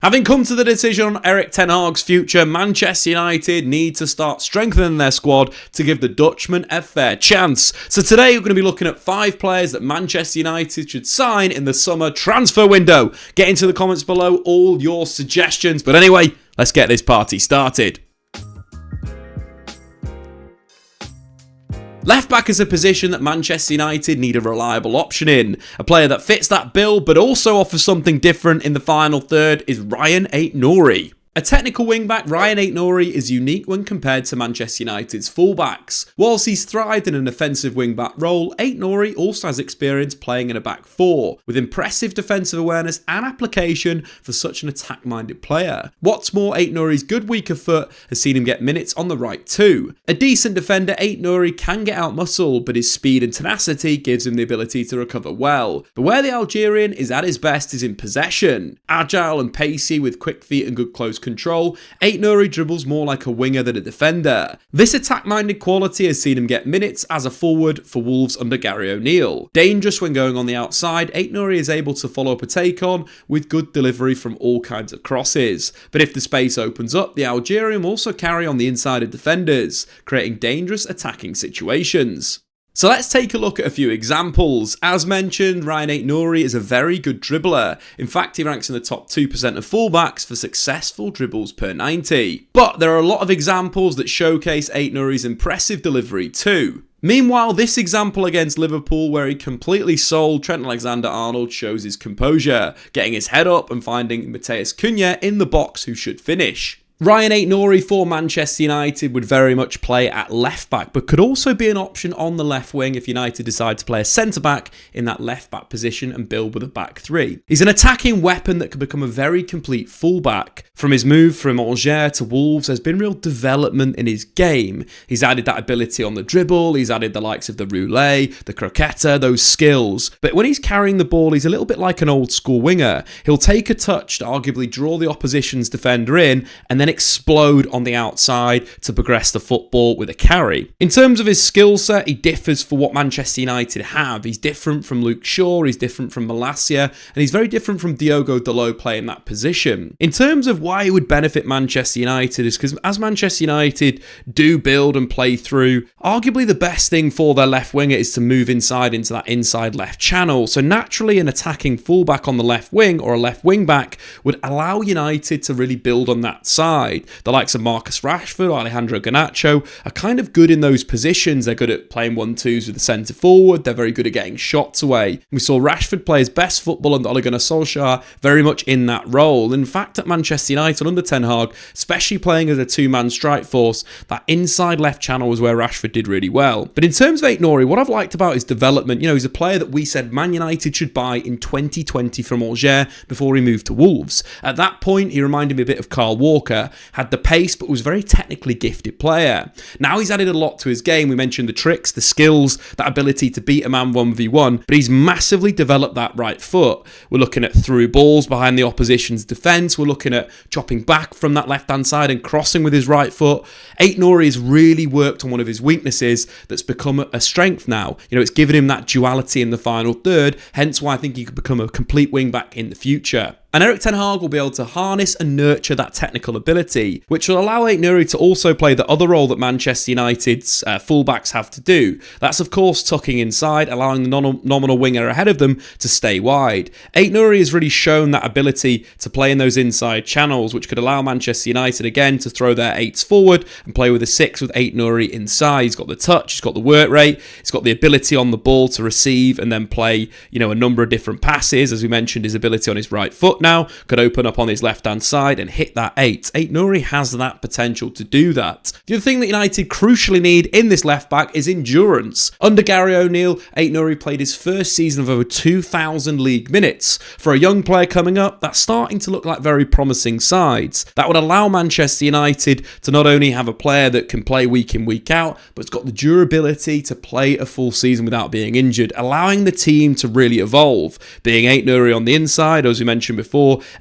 Having come to the decision on Erik Ten Hag's future, Manchester United need to start strengthening their squad to give the Dutchman a fair chance. So today we're going to be looking at 5 players that Manchester United should sign in the summer transfer window. Get into the comments below all your suggestions. But anyway, let's get this party started. Left back is a position that Manchester United need a reliable option in. A player that fits that bill but also offers something different in the final third is ait-nouri. A technical wingback, ait-nouri is unique when compared to Manchester United's fullbacks. Whilst he's thrived in an offensive wingback role, ait-nouri also has experience playing in a back four, with impressive defensive awareness and application for such an attack-minded player. What's more, ait-nouri's good weaker foot has seen him get minutes on the right too. A decent defender, ait-nouri can get out-muscled, but his speed and tenacity gives him the ability to recover well. But where the Algerian is at his best is in possession. Agile and pacey with quick feet and good close control, ait-nouri dribbles more like a winger than a defender. This attack-minded quality has seen him get minutes as a forward for Wolves under Gary O'Neill. Dangerous when going on the outside, ait-nouri is able to follow up a take-on with good delivery from all kinds of crosses. But if the space opens up, the Algerian will also carry on the inside of defenders, creating dangerous attacking situations. So let's take a look at a few examples. As mentioned, ait-nouri is a very good dribbler. In fact, he ranks in the top 2% of fullbacks for successful dribbles per 90. But there are a lot of examples that showcase ait-nouri's impressive delivery too. Meanwhile, this example against Liverpool, where he completely sold Trent Alexander-Arnold, shows his composure, getting his head up and finding Matheus Cunha in the box who should finish. ait-nouri for Manchester United would very much play at left back, but could also be an option on the left wing if United decide to play a centre back in that left back position and build with a back three. He's an attacking weapon that could become a very complete fullback. From his move from Angers to Wolves, there's been real development in his game. He's added that ability on the dribble, he's added the likes of the roulette, the croqueta, those skills. But when he's carrying the ball, he's a little bit like an old school winger. He'll take a touch to arguably draw the opposition's defender in and then explode on the outside to progress the football with a carry. In terms of his skill set, he differs for what Manchester United have. He's different from Luke Shaw, he's different from Malacia, and he's very different from Diogo Dalot playing that position. In terms of why he would benefit Manchester United is because as Manchester United do build and play through, arguably the best thing for their left winger is to move inside into that inside left channel. So naturally an attacking fullback on the left wing or a left wing back would allow United to really build on that side. The likes of Marcus Rashford or Alejandro Garnacho are kind of good in those positions. They're good at playing 1-2s with the centre forward. They're very good at getting shots away. We saw Rashford play his best football under Ole Gunnar Solskjaer very much in that role. In fact, at Manchester United under Ten Hag, especially playing as a two-man strike force, that inside left channel was where Rashford did really well. But in terms of ait-nouri, what I've liked about his development, he's a player that we said Man United should buy in 2020 from Angers before he moved to Wolves. At that point, he reminded me a bit of Carl Walker, had the pace but was a very technically gifted player. Now he's added a lot to his game. We mentioned the tricks, the skills, that ability to beat a man 1v1, but he's massively developed that right foot. We're looking at through balls behind the opposition's defence. We're looking at chopping back from that left-hand side and crossing with his right foot. ait-nouri has really worked on one of his weaknesses that's become a strength now. It's given him that duality in the final third, hence why I think he could become a complete wing-back in the future. And Erik Ten Hag will be able to harness and nurture that technical ability, which will allow ait-nouri to also play the other role that Manchester United's fullbacks have to do. That's of course tucking inside, allowing the nominal winger ahead of them to stay wide. ait-nouri has really shown that ability to play in those inside channels, which could allow Manchester United again to throw their 8s forward and play with a 6 with ait-nouri inside. He's got the touch, he's got the work rate, he's got the ability on the ball to receive and then play, a number of different passes. As we mentioned, his ability on his right foot now could open up on his left hand side and hit that 8. ait-nouri has that potential to do that. The other thing that United crucially need in this left back is endurance. Under Gary O'Neill, ait-nouri played his first season of over 2,000 league minutes. For a young player coming up, that's starting to look like very promising sides. That would allow Manchester United to not only have a player that can play week in, week out, but it's got the durability to play a full season without being injured, allowing the team to really evolve. Being ait-nouri on the inside, as we mentioned before,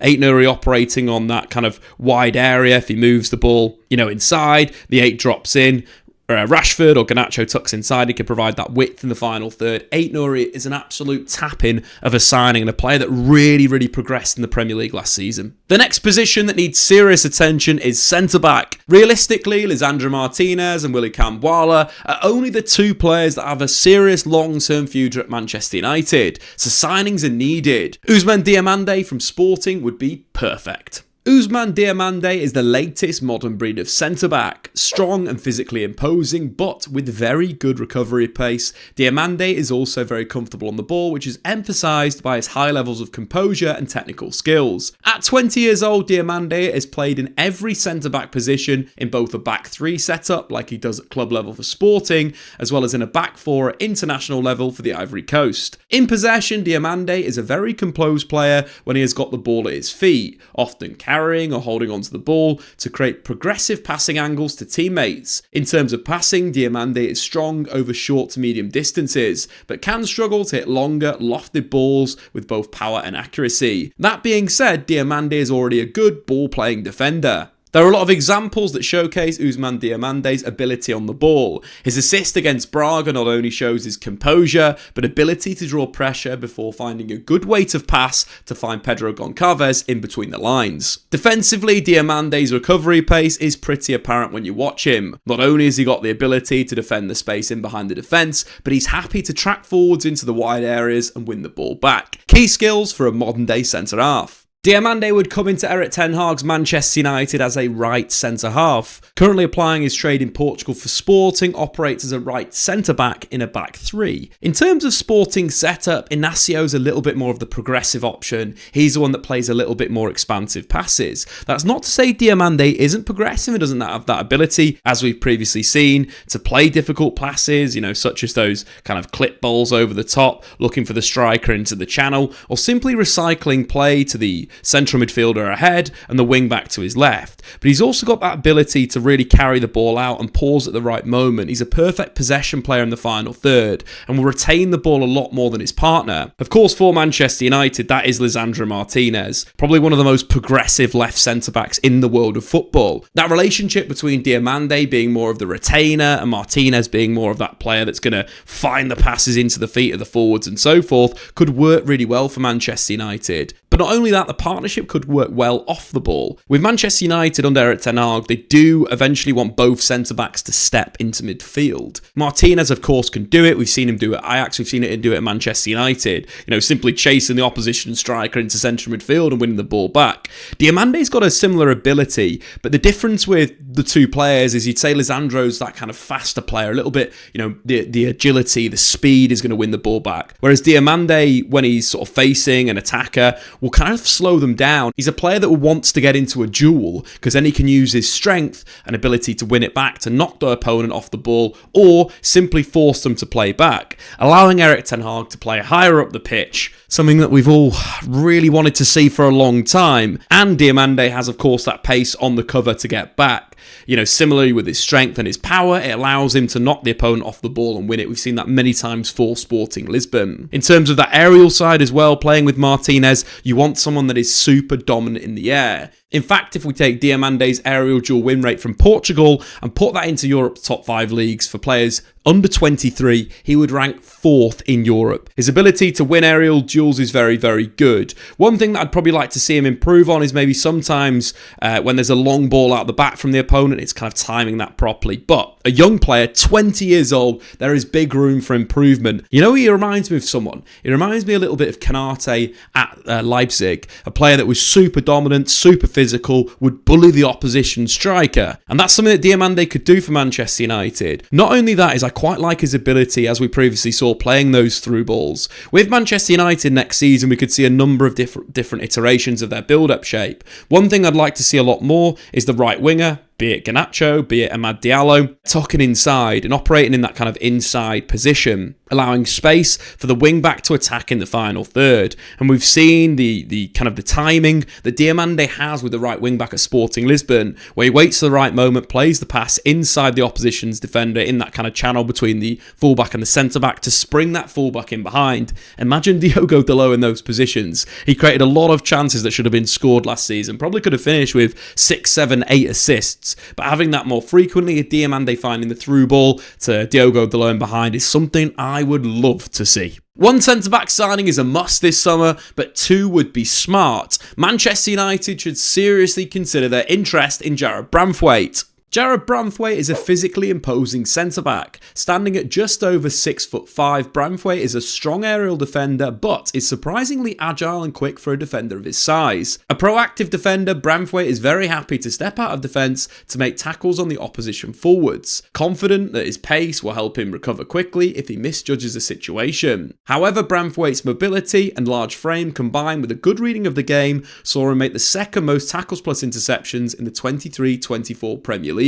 ait-nouri operating on that kind of wide area. If he moves the ball, inside, the 8 drops in. Rashford or Garnacho tucks inside, he could provide that width in the final third. Ait-Nouri is an absolute tap-in of a signing and a player that really progressed in the Premier League last season. The next position that needs serious attention is centre-back. Realistically, Lisandro Martinez and Willy Kambwala are only the two players that have a serious long-term future at Manchester United, so signings are needed. Ousmane Diomande from Sporting would be perfect. Ousmane Diomande is the latest modern breed of centre-back, strong and physically imposing, but with very good recovery pace. Diomande is also very comfortable on the ball, which is emphasised by his high levels of composure and technical skills. At 20 years old, Diomande has played in every centre-back position in both a back three setup, like he does at club level for Sporting, as well as in a back four at international level for the Ivory Coast. In possession, Diomande is a very composed player when he has got the ball at his feet, often carrying or holding onto the ball to create progressive passing angles to teammates. In terms of passing, Diomande is strong over short to medium distances, but can struggle to hit longer, lofted balls with both power and accuracy. That being said, Diomande is already a good ball-playing defender. There are a lot of examples that showcase Ousmane Diomande's ability on the ball. His assist against Braga not only shows his composure, but ability to draw pressure before finding a good weight of pass to find Pedro Goncalves in between the lines. Defensively, Diomande's recovery pace is pretty apparent when you watch him. Not only has he got the ability to defend the space in behind the defence, but he's happy to track forwards into the wide areas and win the ball back. Key skills for a modern day centre-half. Diomande would come into Erik Ten Hag's Manchester United as a right centre-half. Currently applying his trade in Portugal for Sporting, operates as a right centre-back in a back three. In terms of Sporting setup, Inacio's a little bit more of the progressive option. He's the one that plays a little bit more expansive passes. That's not to say Diomande isn't progressive and doesn't have that ability, as we've previously seen, to play difficult passes, such as those kind of clip balls over the top, looking for the striker into the channel, or simply recycling play to the central midfielder ahead and the wing back to his left. But he's also got that ability to really carry the ball out and pause at the right moment. He's a perfect possession player in the final third and will retain the ball a lot more than his partner. Of course, for Manchester United, that is Lisandro Martinez, probably one of the most progressive left centre-backs in the world of football. That relationship between Diomande being more of the retainer and Martinez being more of that player that's going to find the passes into the feet of the forwards and so forth could work really well for Manchester United. But not only that, the partnership could work well off the ball. With Manchester United under Erik Ten Hag, they do eventually want both centre-backs to step into midfield. Martinez, of course, can do it. We've seen him do it at Ajax. We've seen him do it at Manchester United. Simply chasing the opposition striker into central midfield and winning the ball back. Diomande's got a similar ability, but the difference with the two players is you'd say Lisandro's that kind of faster player, a little bit, the agility, the speed is going to win the ball back. Whereas Diomande, when he's sort of facing an attacker, will kind of slow them down. He's a player that wants to get into a duel because then he can use his strength and ability to win it back to knock the opponent off the ball or simply force them to play back, allowing Erik Ten Hag to play higher up the pitch, something that we've all really wanted to see for a long time. And Diomande has, of course, that pace on the cover to get back. Similarly with his strength and his power, it allows him to knock the opponent off the ball and win it. We've seen that many times for Sporting Lisbon. In terms of that aerial side as well, playing with Martinez, you want someone that is super dominant in the air. In fact, if we take Diomande's aerial duel win rate from Portugal and put that into Europe's top 5 leagues for players under 23, he would rank 4th in Europe. His ability to win aerial duels is very, very good. One thing that I'd probably like to see him improve on is maybe sometimes when there's a long ball out the back from the opponent, it's kind of timing that properly. But a young player, 20 years old, there is big room for improvement. He reminds me of someone. He reminds me a little bit of Kanate at Leipzig, a player that was super dominant, super physical, would bully the opposition striker. And that's something that Diomande could do for Manchester United. Not only that, is I quite like his ability, as we previously saw, playing those through balls. With Manchester United next season, we could see a number of different iterations of their build-up shape. One thing I'd like to see a lot more is the right winger, be it Garnacho, be it Amad Diallo, tucking inside and operating in that kind of inside position, allowing space for the wing back to attack in the final third. And we've seen the kind of the timing that Diomande has with the right wing back at Sporting Lisbon, where he waits for the right moment, plays the pass inside the opposition's defender in that kind of channel between the fullback and the centre-back to spring that fullback in behind. Imagine Diogo Dalot in those positions. He created a lot of chances that should have been scored last season, probably could have finished with 6, 7, 8 assists. assists. But having that more frequently, a Diamande finding the through ball to Diogo Dalot behind is something I would love to see. One centre-back signing is a must this summer, but two would be smart. Manchester United should seriously consider their interest in Jarrad Branthwaite. Jarrad Branthwaite is a physically imposing centre-back. Standing at just over 6'5", Branthwaite is a strong aerial defender, but is surprisingly agile and quick for a defender of his size. A proactive defender, Branthwaite is very happy to step out of defence to make tackles on the opposition forwards, confident that his pace will help him recover quickly if he misjudges a situation. However, Branthwaite's mobility and large frame combined with a good reading of the game saw him make the second most tackles plus interceptions in the 23-24 Premier League.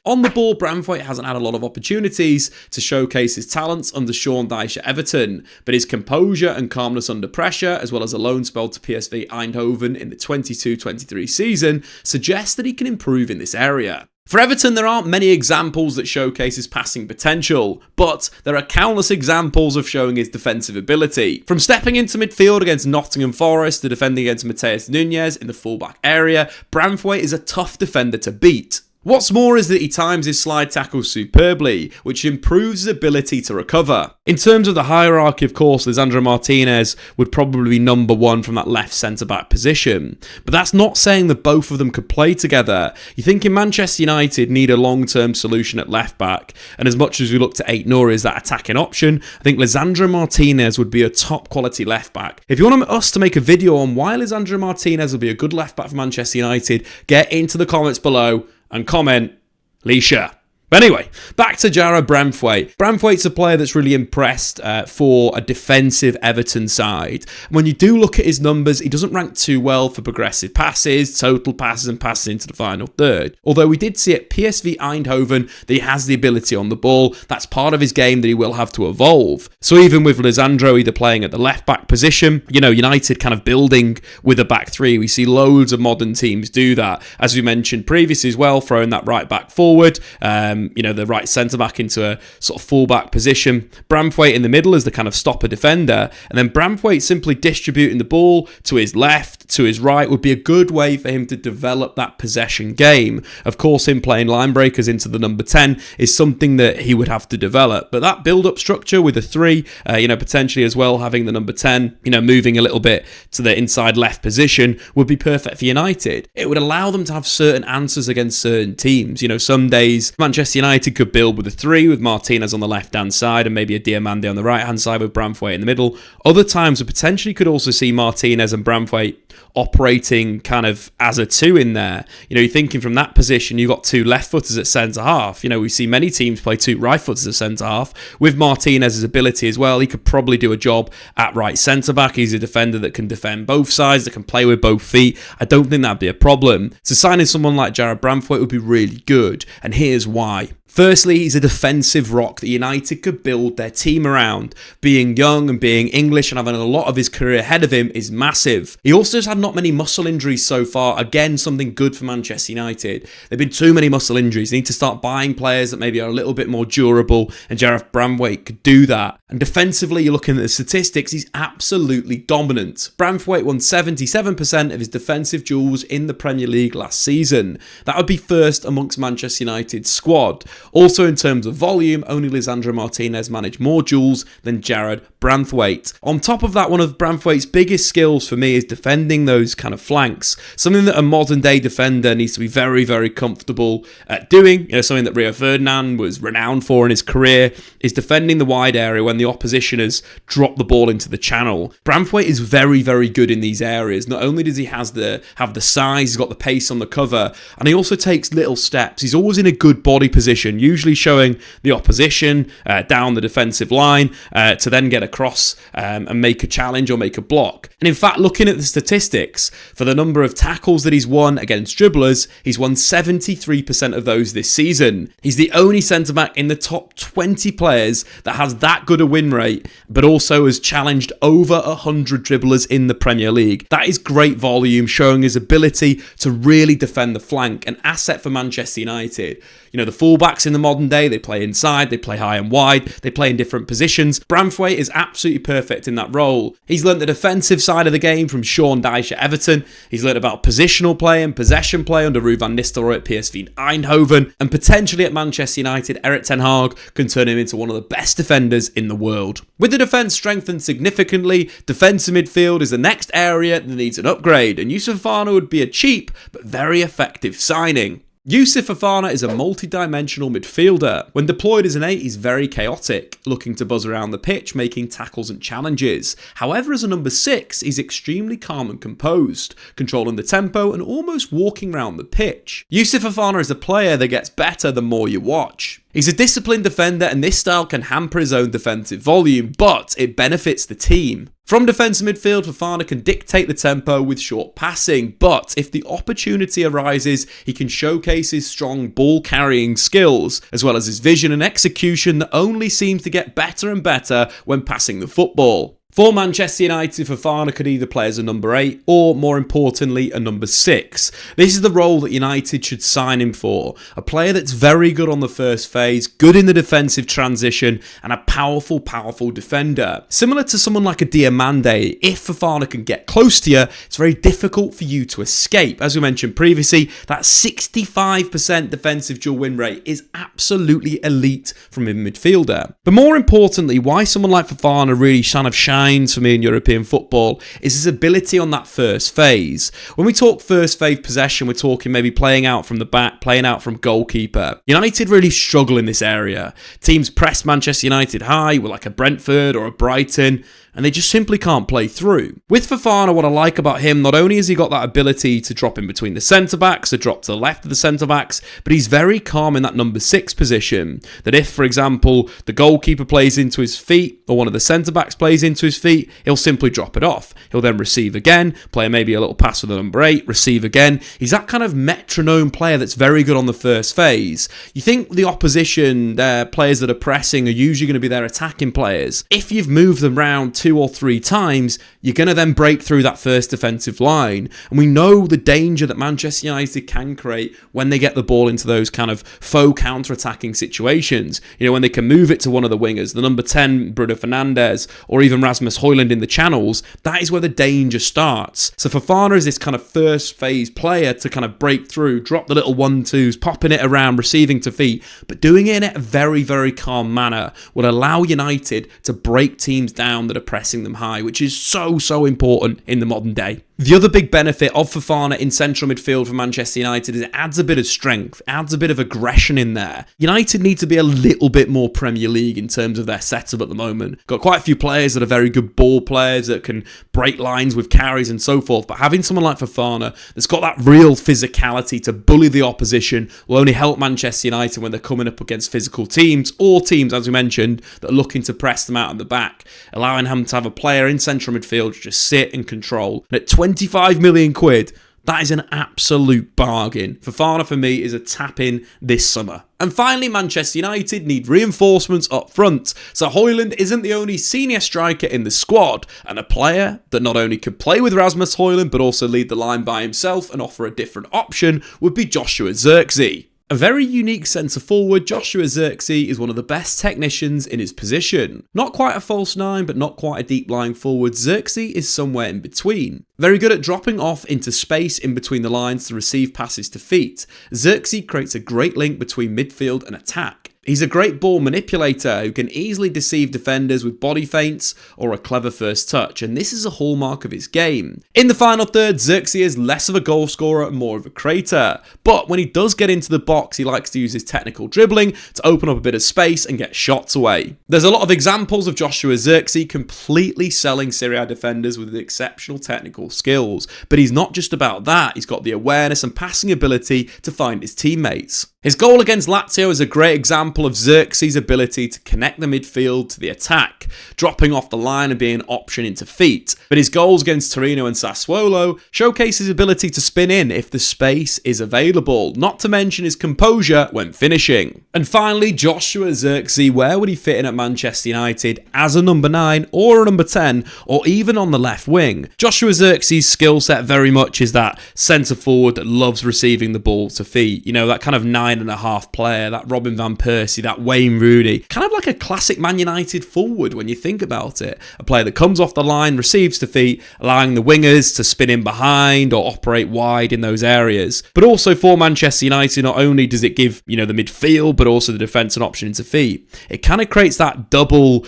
On the ball, Branthwaite hasn't had a lot of opportunities to showcase his talents under Sean Dyche at Everton, but his composure and calmness under pressure, as well as a loan spell to PSV Eindhoven in the 22-23 season, suggests that he can improve in this area. For Everton, there aren't many examples that showcase his passing potential, but there are countless examples of showing his defensive ability. From stepping into midfield against Nottingham Forest to defending against Matheus Nunes in the fullback area, Branthwaite is a tough defender to beat. What's more is that he times his slide tackles superbly, which improves his ability to recover. In terms of the hierarchy, of course, Lisandro Martinez would probably be number one from that left centre-back position. But that's not saying that both of them could play together. You think in Manchester United need a long-term solution at left-back, and as much as we look to ait-nouri as that attacking option, I think Lisandro Martinez would be a top-quality left-back. If you want us to make a video on why Lisandro Martinez will be a good left-back for Manchester United, get into the comments below and comment, Leisha. But anyway, back to Jarrad Branthwaite. Branthwaite's a player that's really impressed for a defensive Everton side. When you do look at his numbers, he doesn't rank too well for progressive passes, total passes and passes into the final third. Although we did see at PSV Eindhoven that he has the ability on the ball. That's part of his game that he will have to evolve. So even with Lisandro either playing at the left back position, United kind of building with a back three. We see loads of modern teams do that. As we mentioned previously as well, throwing that right back forward, the right centre-back into a sort of full-back position. Branthwaite in the middle as the kind of stopper defender. And then Branthwaite simply distributing the ball to his left, to his right would be a good way for him to develop that possession game. Of course, him playing line breakers into the number 10 is something that he would have to develop. But that build-up structure with a 3, potentially as well having the number 10, moving a little bit to the inside left position would be perfect for United. It would allow them to have certain answers against certain teams. Some days Manchester United could build with a 3 with Martinez on the left-hand side and maybe a Diamande on the right-hand side with Branthwaite in the middle. Other times we potentially could also see Martinez and Branthwaite operating kind of as a 2 in there. You're thinking from that position, you've got 2 left-footers at centre-half. We see many teams play 2 right-footers at centre-half. With Martinez's ability as well, he could probably do a job at right centre-back. He's a defender that can defend both sides, that can play with both feet. I don't think that'd be a problem. So signing someone like Jarrad Branthwaite would be really good, and here's why. Firstly, he's a defensive rock that United could build their team around. Being young and being English and having a lot of his career ahead of him is massive. He also has had not many muscle injuries so far. Again, something good for Manchester United. There have been too many muscle injuries. They need to start buying players that maybe are a little bit more durable, and Jarrad Branthwaite could do that. And defensively, you're looking at the statistics, he's absolutely dominant. Branthwaite won 77% of his defensive duels in the Premier League last season. That would be first amongst Manchester United's squad. Also in terms of volume, only Lisandro Martinez managed more duels than Jarrad Branthwaite. On top of that, one of Branthwaite's biggest skills for me is defending those kind of flanks. Something that a modern day defender needs to be very, very comfortable at doing. Something that Rio Ferdinand was renowned for in his career is defending the wide area when the opposition has dropped the ball into the channel. Branthwaite is very, very good in these areas. Not only does he have the size, he's got the pace on the cover, and he also takes little steps. He's always in a good body position, usually showing the opposition down the defensive line to then get across and make a challenge or make a block. And in fact, looking at the statistics for the number of tackles that he's won against dribblers, he's won 73% of those this season. He's the only centre-back in the top 20 players that has that good a win rate, but also has challenged over 100 dribblers in the Premier League. That is great volume, showing his ability to really defend the flank, an asset for Manchester United. The fullbacks Centre-backs in the modern day, they play inside, they play high and wide, they play in different positions. Branthwaite is absolutely perfect in that role. He's learnt the defensive side of the game from Sean Dyche at Everton. He's learnt about positional play and possession play under Ruud van Nistelrooy at PSV Eindhoven. And potentially at Manchester United, Erik Ten Hag can turn him into one of the best defenders in the world. With the defence strengthened significantly, defensive midfield is the next area that needs an upgrade, and Youssouf Fofana would be a cheap but very effective signing. Youssouf Fofana is a multi-dimensional midfielder. When deployed as an 8, he's very chaotic, looking to buzz around the pitch, making tackles and challenges. However, as a number 6, he's extremely calm and composed, controlling the tempo and almost walking around the pitch. Youssouf Fofana is a player that gets better the more you watch. He's a disciplined defender, and this style can hamper his own defensive volume, but it benefits the team. From defensive midfield, Fofana can dictate the tempo with short passing, but if the opportunity arises, he can showcase his strong ball-carrying skills, as well as his vision and execution that only seems to get better and better when passing the football. For Manchester United, Fofana could either play as a number 8 or, more importantly, a number 6. This is the role that United should sign him for. A player that's very good on the first phase, good in the defensive transition, and a powerful defender. Similar to someone like a Diamande, if Fofana can get close to you, it's very difficult for you to escape. As we mentioned previously, that 65% defensive dual win rate is absolutely elite from a midfielder. But more importantly, why someone like Fofana really kind of shines for me in European football is his ability on that first phase. When we talk first phase possession, we're talking maybe playing out from the back, playing out from goalkeeper. United really struggle in this area. Teams press Manchester United high with like a Brentford or a Brighton, and they just simply can't play through. With Fofana, what I like about him, not only has he got that ability to drop in between the centre-backs, to drop to the left of the centre-backs, but he's very calm in that number 6 position. That if, for example, the goalkeeper plays into his feet, or one of the centre-backs plays into his feet, he'll simply drop it off. He'll then receive again, play maybe a little pass with the number 8, receive again. He's that kind of metronome player that's very good on the first phase. You think the opposition, their players that are pressing, are usually going to be their attacking players. If you've moved them around 2 or 3 times, you're going to then break through that first defensive line. And we know the danger that Manchester United can create when they get the ball into those kind of faux counter-attacking situations. You know, when they can move it to one of the wingers, the number 10, Bruno Fernandes, or even Rasmus Højlund in the channels, that is where the danger starts. So Fofana is this kind of first phase player to kind of break through, drop the little 1-2s, popping it around, receiving to feet, but doing it in a very calm manner will allow United to break teams down that are pressing them high, which is so important in the modern day. The other big benefit of Fofana in central midfield for Manchester United is it adds a bit of strength, adds a bit of aggression in there. United need to be a little bit more Premier League in terms of their setup at the moment. Got quite a few players that are very good ball players that can break lines with carries and so forth, but having someone like Fofana that's got that real physicality to bully the opposition will only help Manchester United when they're coming up against physical teams, or teams, as we mentioned, that are looking to press them out of the back, allowing him to have a player in central midfield to just sit and control. And at 25 million quid, that is an absolute bargain. Fofana for me is a tap-in this summer. And finally, Manchester United need reinforcements up front. So Højlund isn't the only senior striker in the squad, and a player that not only could play with Rasmus Højlund but also lead the line by himself and offer a different option would be Joshua Zirkzee. A very unique centre-forward, Joshua Zirkzee is one of the best technicians in his position. Not quite a false 9, but not quite a deep-lying forward, Zirkzee is somewhere in between. Very good at dropping off into space in between the lines to receive passes to feet. Zirkzee creates a great link between midfield and attack. He's a great ball manipulator who can easily deceive defenders with body feints or a clever first touch, and this is a hallmark of his game. In the final third, Zirkzee is less of a goal scorer and more of a creator, but when he does get into the box, he likes to use his technical dribbling to open up a bit of space and get shots away. There's a lot of examples of Joshua Zirkzee completely selling Serie A defenders with exceptional technical skills, but he's not just about that, he's got the awareness and passing ability to find his teammates. His goal against Lazio is a great example of Zirkzee's ability to connect the midfield to the attack, dropping off the line and being an option into feet. But his goals against Torino and Sassuolo showcase his ability to spin in if the space is available, not to mention his composure when finishing. And finally, Joshua Zirkzee, where would he fit in at Manchester United as a number 9 or a number 10 or even on the left wing? Joshua Zirkzee's skill set very much is that centre forward that loves receiving the ball to feet. You know, that kind of 9 9.5 player, that Robin van Persie, that Wayne Rooney, kind of like a classic Man United forward when you think about it. A player that comes off the line, receives to feet, allowing the wingers to spin in behind or operate wide in those areas. But also for Manchester United, not only does it give, the midfield, but also the defence an option into feet, it kind of creates that double,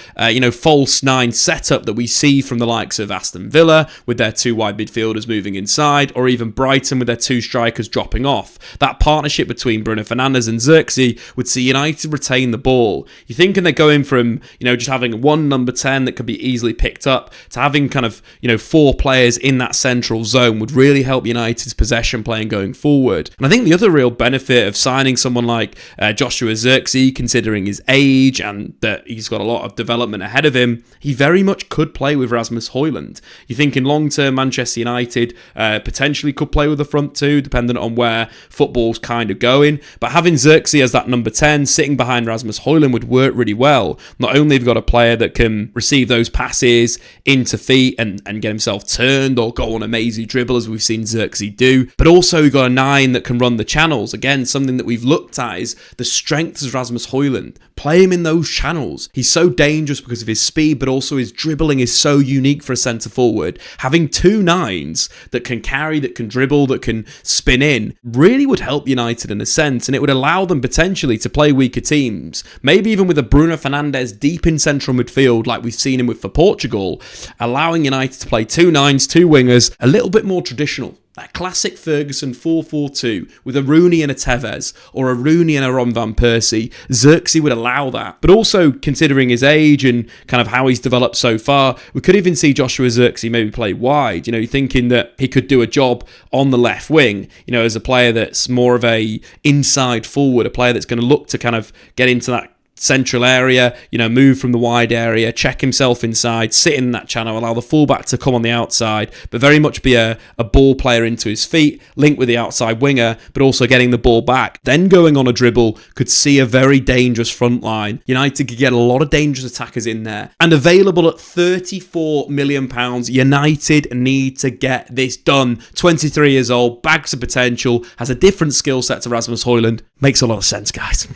false nine setup that we see from the likes of Aston Villa with their two wide midfielders moving inside, or even Brighton with their two strikers dropping off. That partnership between Bruno Fernandes and Xerxes would see United retain the ball. You're thinking they're going from, just having one number 10 that could be easily picked up to having kind of, 4 players in that central zone would really help United's possession playing going forward. And I think the other real benefit of signing someone like Joshua Xerxes, considering his age and that he's got a lot of development ahead of him, he very much could play with Rasmus Højlund. You think in long-term Manchester United potentially could play with the front two, depending on where football's kind of going. But having Xerxes as that number 10 sitting behind Rasmus Højlund would work really well. Not only have you got a player that can receive those passes into feet and get himself turned or go on a mazy dribble as we've seen Xerxes do, but also you've got a 9 that can run the channels. Again, something that we've looked at is the strengths of Rasmus Højlund. Play him in those channels. He's so dangerous because of his speed, but also his dribbling is so unique for a centre forward. Having 2 9s that can carry, that can dribble, that can spin in, really would help United in a sense, and it would allow them potentially to play weaker teams. Maybe even with a Bruno Fernandes deep in central midfield like we've seen him with for Portugal, allowing United to play 2 9s, 2 wingers, a little bit more traditional. That classic Ferguson 4-4-2 with a Rooney and a Tevez, or a Rooney and a Ron van Persie. Xerxes would allow that. But also, considering his age and kind of how he's developed so far, we could even see Joshua Xerxes maybe play wide. You're thinking that he could do a job on the left wing, as a player that's more of a inside forward, a player that's going to look to kind of get into that central area, move from the wide area, check himself inside, sit in that channel, allow the fullback to come on the outside, but very much be a ball player into his feet, link with the outside winger, but also getting the ball back. Then going on a dribble could see a very dangerous front line. United could get a lot of dangerous attackers in there. And available at £34 million, United need to get this done. 23 years old, bags of potential, has a different skill set to Rasmus Højlund. Makes a lot of sense, guys.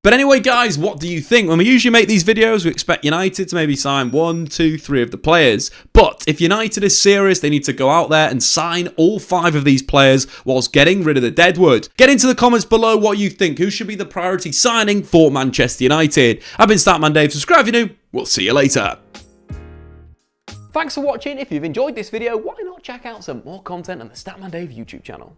But anyway, guys, what do you think? When we usually make these videos, we expect United to maybe sign 1, 2, 3 of the players. But if United is serious, they need to go out there and sign all 5 of these players whilst getting rid of the deadwood. Get into the comments below what you think. Who should be the priority signing for Manchester United? I've been Statman Dave. Subscribe if you're new. We'll see you later. Thanks for watching. If you've enjoyed this video, why not check out some more content on the Statman Dave YouTube channel?